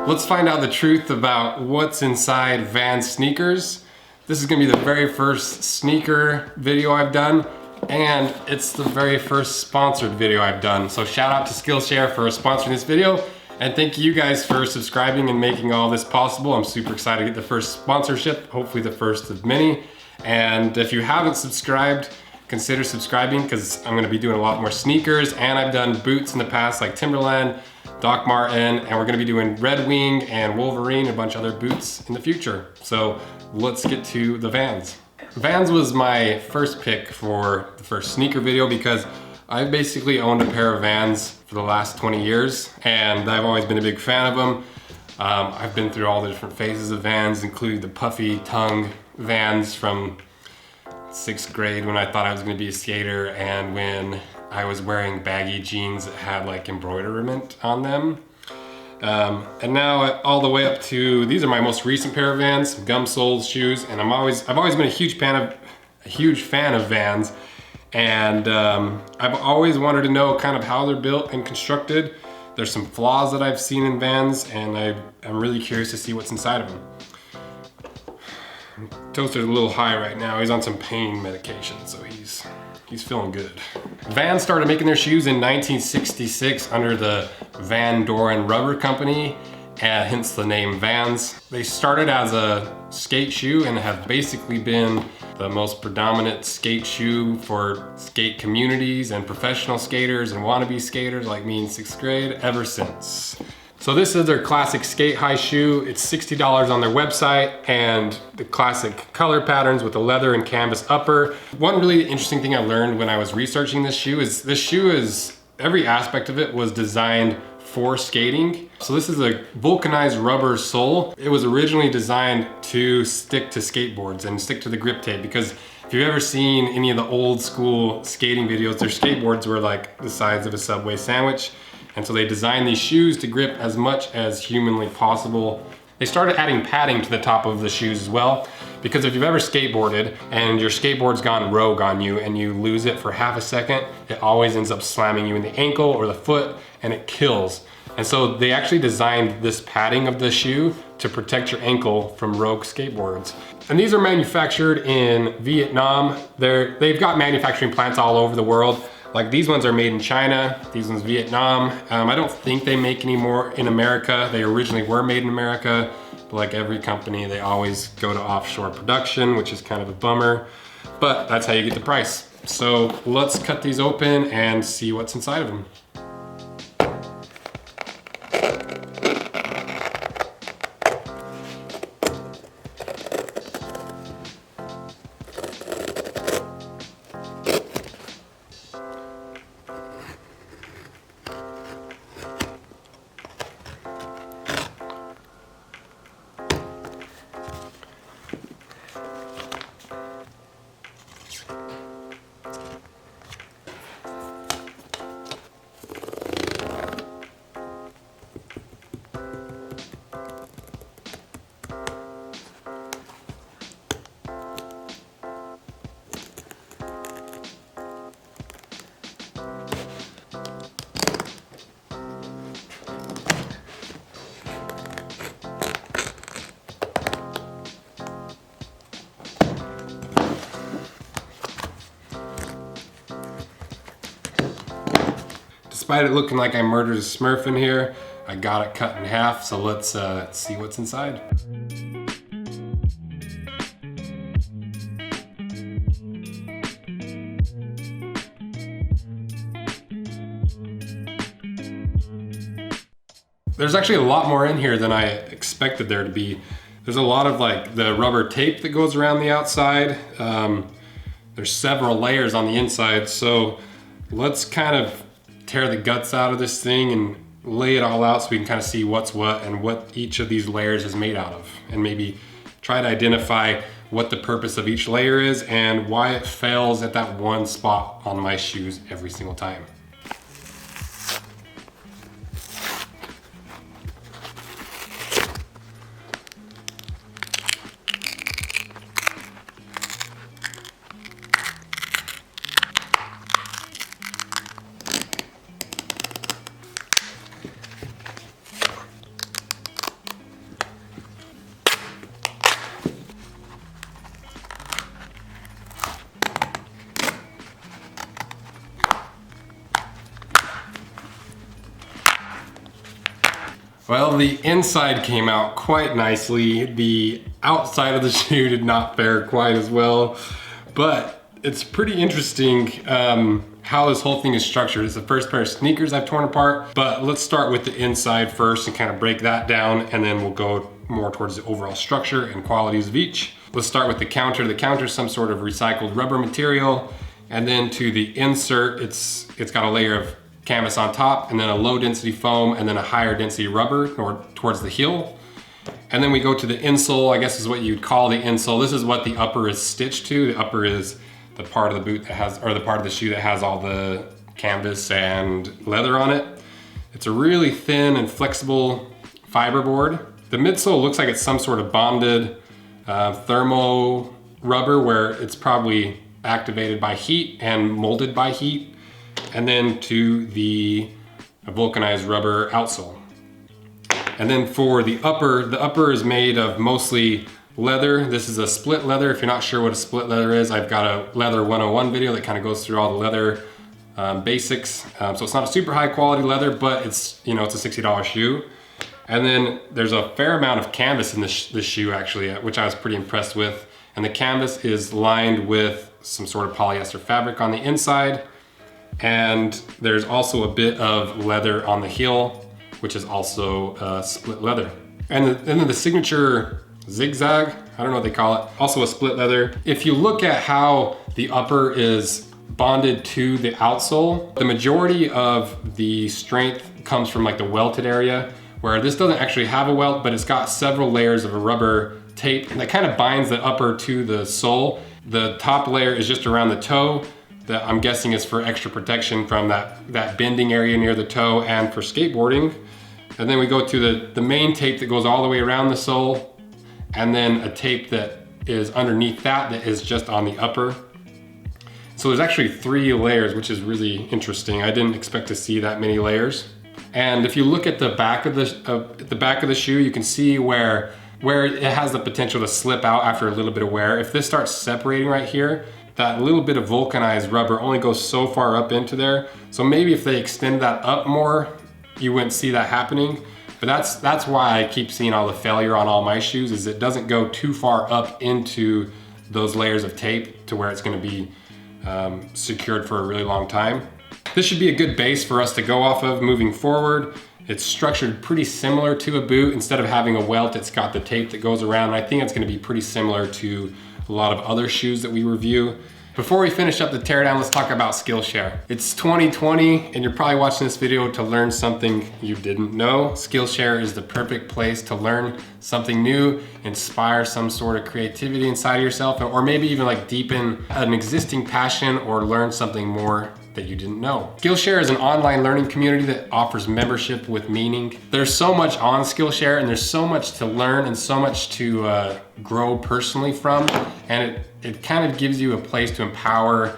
Let's find out the truth about what's inside Vans sneakers. This is gonna be the very first sneaker video I've done, and it's the very first sponsored video I've done. So shout out to Skillshare for sponsoring this video, and thank you guys for subscribing and making all this possible. I'm super excited to get the first sponsorship, hopefully the first of many. And if you haven't subscribed, consider subscribing because I'm gonna be doing a lot more sneakers, and I've done boots in the past like Timberland, Doc Marten, and we're gonna be doing Red Wing and Wolverine and a bunch of other boots in the future. So let's get to the Vans. Vans was my first pick for the first sneaker video because I've basically owned a pair of Vans for the last 20 years, and I've always been a big fan of them. I've been through all the different phases of Vans, including the puffy tongue Vans from 6th grade when I thought I was gonna be a skater, and when I was wearing baggy jeans that had like embroiderment on them. And now all the way up to, these are my most recent pair of Vans, gum soled shoes, and I've always been a huge fan of Vans, and I've always wanted to know kind of how they're built and constructed. There's some flaws that I've seen in Vans, and I'm really curious to see what's inside of them. Toaster's a little high right now. He's on some pain medication, so he's feeling good. Vans started making their shoes in 1966 under the Van Doren Rubber Company, and hence the name Vans. They started as a skate shoe and have basically been the most predominant skate shoe for skate communities and professional skaters and wannabe skaters like me in 6th grade ever since. So this is their classic skate high shoe. It's $60 on their website, and the classic color patterns with the leather and canvas upper. One really interesting thing I learned when I was researching this shoe is every aspect of it was designed for skating. So this is a vulcanized rubber sole. It was originally designed to stick to skateboards and stick to the grip tape, because if you've ever seen any of the old school skating videos, their skateboards were like the size of a Subway sandwich. And so they designed these shoes to grip as much as humanly possible. They started adding padding to the top of the shoes as well, because if you've ever skateboarded and your skateboard's gone rogue on you and you lose it for half a second, it always ends up slamming you in the ankle or the foot, and it kills. And so they actually designed this padding of the shoe to protect your ankle from rogue skateboards. And these are manufactured in Vietnam. They've got manufacturing plants all over the world. Like these ones are made in China, these ones Vietnam. I don't think they make any more in America. They originally were made in America, but like every company, they always go to offshore production, which is kind of a bummer, but that's how you get the price. So let's cut these open and see what's inside of them. Despite it looking like I murdered a Smurf in here, I got it cut in half, so let's see what's inside. There's actually a lot more in here than I expected there to be. There's a lot of like the rubber tape that goes around the outside. There's several layers on the inside, so let's kind of tear the guts out of this thing and lay it all out so we can kind of see what's what and what each of these layers is made out of, and maybe try to identify what the purpose of each layer is and why it fails at that one spot on my shoes every single time. Well, the inside came out quite nicely. The outside of the shoe did not fare quite as well, but it's pretty interesting how this whole thing is structured. It's the first pair of sneakers I've torn apart, but let's start with the inside first and kind of break that down, and then we'll go more towards the overall structure and qualities of each. Let's start with the counter. The counter is some sort of recycled rubber material, and then to the insert, it's got a layer of canvas on top, and then a low density foam, and then a higher density rubber or towards the heel. And then we go to the insole, I guess is what you'd call the insole. This is what the upper is stitched to. The upper is the part of the boot that has, or the part of the shoe that has all the canvas and leather on it. It's a really thin and flexible fiberboard. The midsole looks like it's some sort of bonded thermo rubber where it's probably activated by heat and molded by heat. And then to the vulcanized rubber outsole. And then for the upper is made of mostly leather. This is a split leather. If you're not sure what a split leather is, I've got a leather 101 video that kind of goes through all the leather basics. So it's not a super high quality leather, but it's, you know, it's a $60 shoe. And then there's a fair amount of canvas in this shoe actually, which I was pretty impressed with. And the canvas is lined with some sort of polyester fabric on the inside. And there's also a bit of leather on the heel, which is also split leather. And then the signature zigzag, I don't know what they call it, also a split leather. If you look at how the upper is bonded to the outsole, the majority of the strength comes from like the welted area, where this doesn't actually have a welt, but it's got several layers of a rubber tape that kind of binds the upper to the sole. The top layer is just around the toe, that I'm guessing is for extra protection from that bending area near the toe and for skateboarding. And then we go to the main tape that goes all the way around the sole, and then a tape that is underneath that is just on the upper. So there's actually 3 layers, which is really interesting. I didn't expect to see that many layers. And if you look at the back of the shoe, you can see where it has the potential to slip out after a little bit of wear. If this starts separating right here, that little bit of vulcanized rubber only goes so far up into there. So maybe if they extend that up more, you wouldn't see that happening. But that's why I keep seeing all the failure on all my shoes, is it doesn't go too far up into those layers of tape to where it's gonna be secured for a really long time. This should be a good base for us to go off of moving forward. It's structured pretty similar to a boot. Instead of having a welt, it's got the tape that goes around. I think it's gonna be pretty similar to a lot of other shoes that we review. Before we finish up the teardown, let's talk about Skillshare. It's 2020 and you're probably watching this video to learn something you didn't know. Skillshare is the perfect place to learn something new, inspire some sort of creativity inside of yourself, or maybe even like deepen an existing passion or learn something more that you didn't know. Skillshare is an online learning community that offers membership with meaning. There's so much on Skillshare and there's so much to learn and so much to grow personally from, and it kind of gives you a place to empower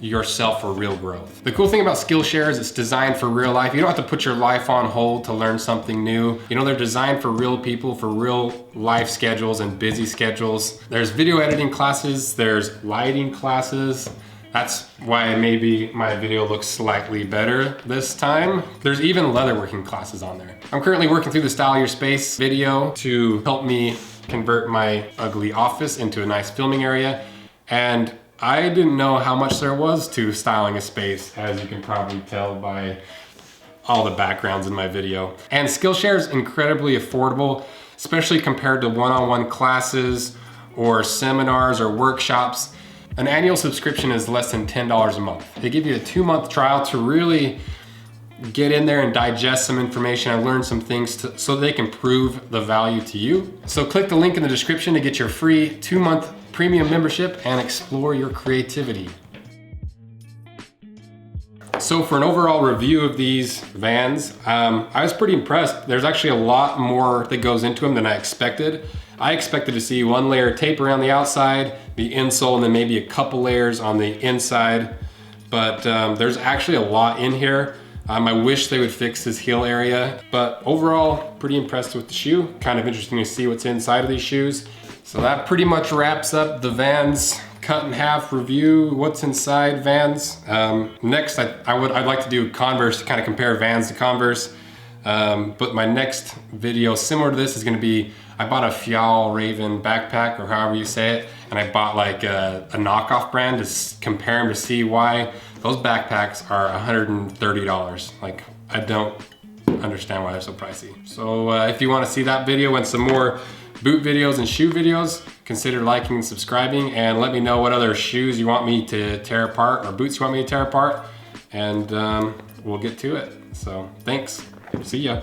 yourself for real growth. The cool thing about Skillshare is it's designed for real life. You don't have to put your life on hold to learn something new. You know, they're designed for real people, for real life schedules and busy schedules. There's video editing classes, there's lighting classes. That's why maybe my video looks slightly better this time. There's even leatherworking classes on there. I'm currently working through the Style Your Space video to help me convert my ugly office into a nice filming area. And I didn't know how much there was to styling a space, as you can probably tell by all the backgrounds in my video. And Skillshare is incredibly affordable, especially compared to one-on-one classes or seminars or workshops. An annual subscription is less than $10 a month. They give you a 2-month trial to really get in there and digest some information and learn some things so they can prove the value to you. So click the link in the description to get your free 2-month premium membership and explore your creativity. So for an overall review of these Vans, I was pretty impressed. There's actually a lot more that goes into them than I expected. I expected to see 1 layer of tape around the outside, the insole, and then maybe a couple layers on the inside. But there's actually a lot in here. I wish they would fix this heel area, but overall, pretty impressed with the shoe. Kind of interesting to see what's inside of these shoes. So that pretty much wraps up the Vans cut in half review, what's inside Vans. Next, I'd like to do Converse to kind of compare Vans to Converse. But my next video similar to this is gonna be, I bought a Fjall Raven backpack, or however you say it, and I bought like a knockoff brand to compare them to see why those backpacks are $130. Like, I don't understand why they're so pricey. So if you wanna see that video and some more boot videos and shoe videos, consider liking and subscribing, and let me know what other shoes you want me to tear apart or boots you want me to tear apart, and we'll get to it. So thanks, see ya.